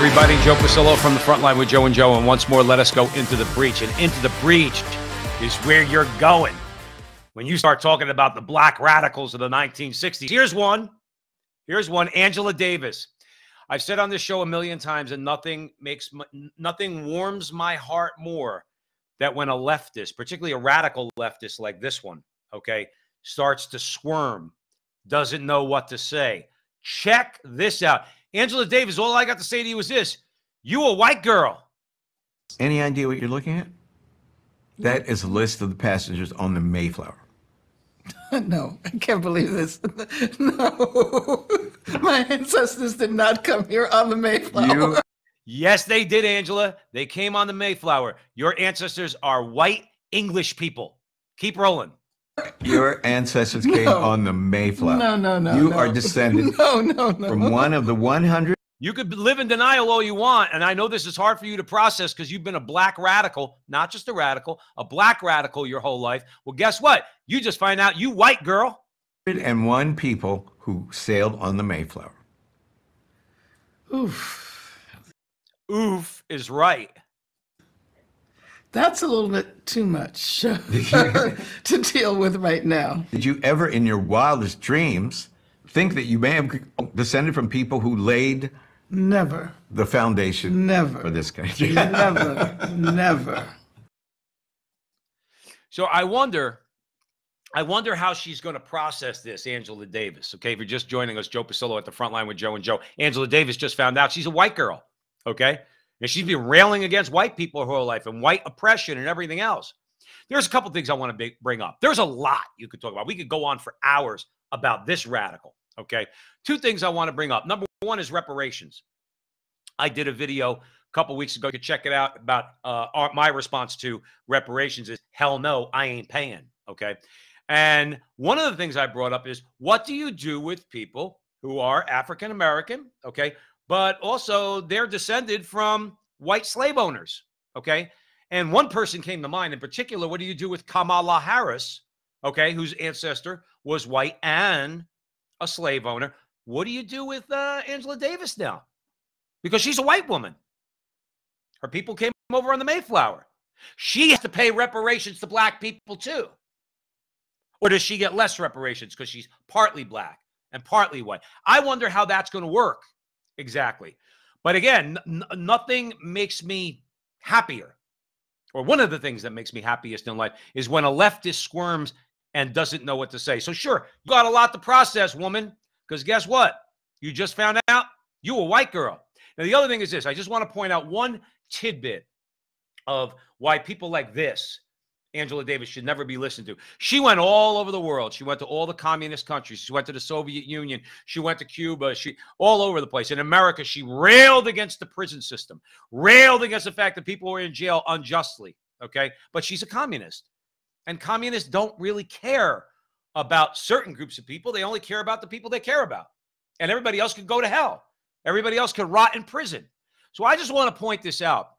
everybody. Joe Pasillo from the front line with Joe and Joe. And once more, let us go into the breach. And into the breach is where you're going when you start talking about the black radicals of the 1960s. Here's one. Angela Davis. I've said on this show a million times, and nothing warms my heart more than when a leftist, particularly a radical leftist like this one, okay, starts to squirm, doesn't know what to say. Check this out. Angela Davis, all I got to say to you is this. You a white girl. Any idea what you're looking at? That is a list of the passengers on the Mayflower. No, I can't believe this. No. My ancestors did not come here on the Mayflower. Yes, they did, Angela. They came on the Mayflower. Your ancestors are white English people. Keep rolling. Your ancestors came on the Mayflower. No. You are descended from one of the 100. You could live in denial all you want, and I know this is hard for you to process because you've been a black radical, not just a radical, a black radical your whole life. Well, guess what? You just find out you white girl. 101 people who sailed on the Mayflower. Oof. Oof is right. That's a little bit too much to deal with right now. Did you ever in your wildest dreams think that you may have descended from people who laid Never. the foundation for this country? Never. So I wonder how she's going to process this, Angela Davis. Okay, if you're just joining us, Joe Pasillo at the front line with Joe and Joe. Angela Davis just found out she's a white girl. Okay, and she's been railing against white people her whole life and white oppression and everything else. There's a couple things I want to bring up. There's a lot you could talk about. We could go on for hours about this radical. Okay, two things I want to bring up. Number one is reparations. I did a video a couple weeks ago. You can check it out about my response to reparations is hell no, I ain't paying. Okay. And one of the things I brought up is what do you do with people who are African American? Okay. But also they're descended from white slave owners. Okay. And one person came to mind in particular. What do you do with Kamala Harris? Okay. Whose ancestor was white and a slave owner. What do you do with Angela Davis now? Because she's a white woman. Her people came over on the Mayflower. She has to pay reparations to black people too. Or does she get less reparations because she's partly black and partly white? I wonder how that's going to work exactly. But again, nothing makes me happier. Or one of the things that makes me happiest in life is when a leftist squirms and doesn't know what to say. So sure, you got a lot to process, woman, because guess what? You just found out you a white girl. Now, the other thing is this. I just want to point out one tidbit of why people like this, Angela Davis, should never be listened to. She went all over the world. She went to all the communist countries. She went to the Soviet Union. She went to Cuba. She all over the place. In America, she railed against the prison system, railed against the fact that people were in jail unjustly, okay? But she's a communist. And communists don't really care about certain groups of people. They only care about the people they care about. And everybody else could go to hell. Everybody else could rot in prison. So I just want to point this out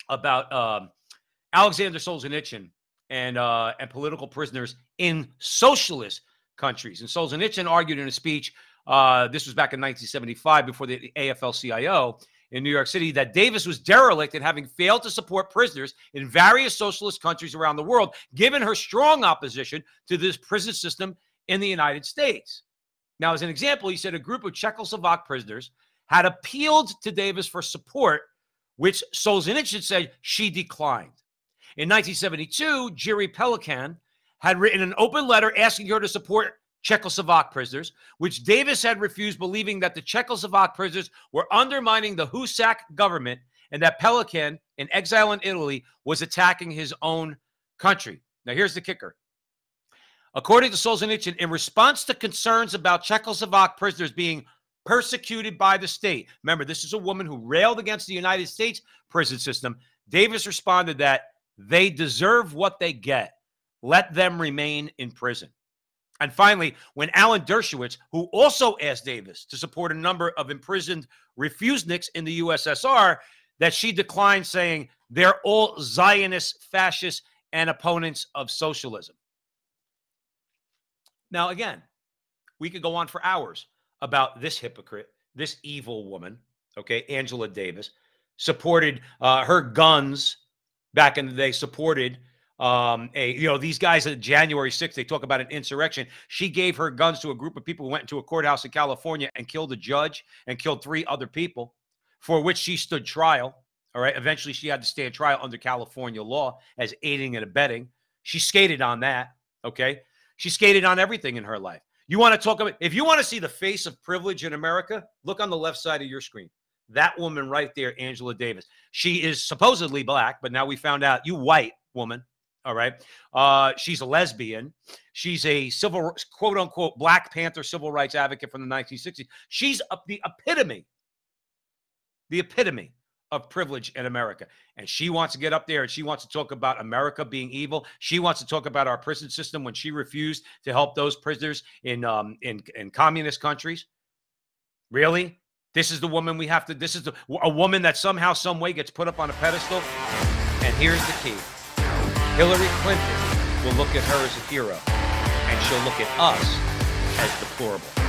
about Alexander Solzhenitsyn and political prisoners in socialist countries. And Solzhenitsyn argued in a speech, this was back in 1975 before the AFL-CIO in New York City, that Davis was derelict in having failed to support prisoners in various socialist countries around the world, given her strong opposition to this prison system in the United States. Now, as an example, he said a group of Czechoslovak prisoners had appealed to Davis for support, which Solzhenitsyn said she declined. In 1972, Jiri Pelikan had written an open letter asking her to support Czechoslovak prisoners, which Davis had refused, believing that the Czechoslovak prisoners were undermining the Husak government and that Pelikan, in exile in Italy, was attacking his own country. Now, here's the kicker. According to Solzhenitsyn, in response to concerns about Czechoslovak prisoners being persecuted by the state, remember, this is a woman who railed against the United States prison system, Davis responded that they deserve what they get. Let them remain in prison. And finally, when Alan Dershowitz, who also asked Davis to support a number of imprisoned refuseniks in the USSR, that she declined, saying they're all Zionist, fascists, and opponents of socialism. Now, again, we could go on for hours about this hypocrite, this evil woman, okay, Angela Davis, supported her guns back in the day, supported these guys at January 6th, they talk about an insurrection. She gave her guns to a group of people who went into a courthouse in California and killed a judge and killed 3 other people, for which she stood trial. All right. Eventually, she had to stand trial under California law as aiding and abetting. She skated on that. Okay. She skated on everything in her life. You want to talk about, if you want to see the face of privilege in America, look on the left side of your screen. That woman right there, Angela Davis. She is supposedly black, but now we found out, you white woman. All right. She's a lesbian. She's a quote unquote, Black Panther civil rights advocate from the 1960s. She's the epitome of privilege in America. And she wants to get up there and she wants to talk about America being evil. She wants to talk about our prison system when she refused to help those prisoners in communist countries. Really? This is the woman we have to, this is a woman that somehow, some way gets put up on a pedestal. And here's the key. Hillary Clinton will look at her as a hero, and she'll look at us as deplorable.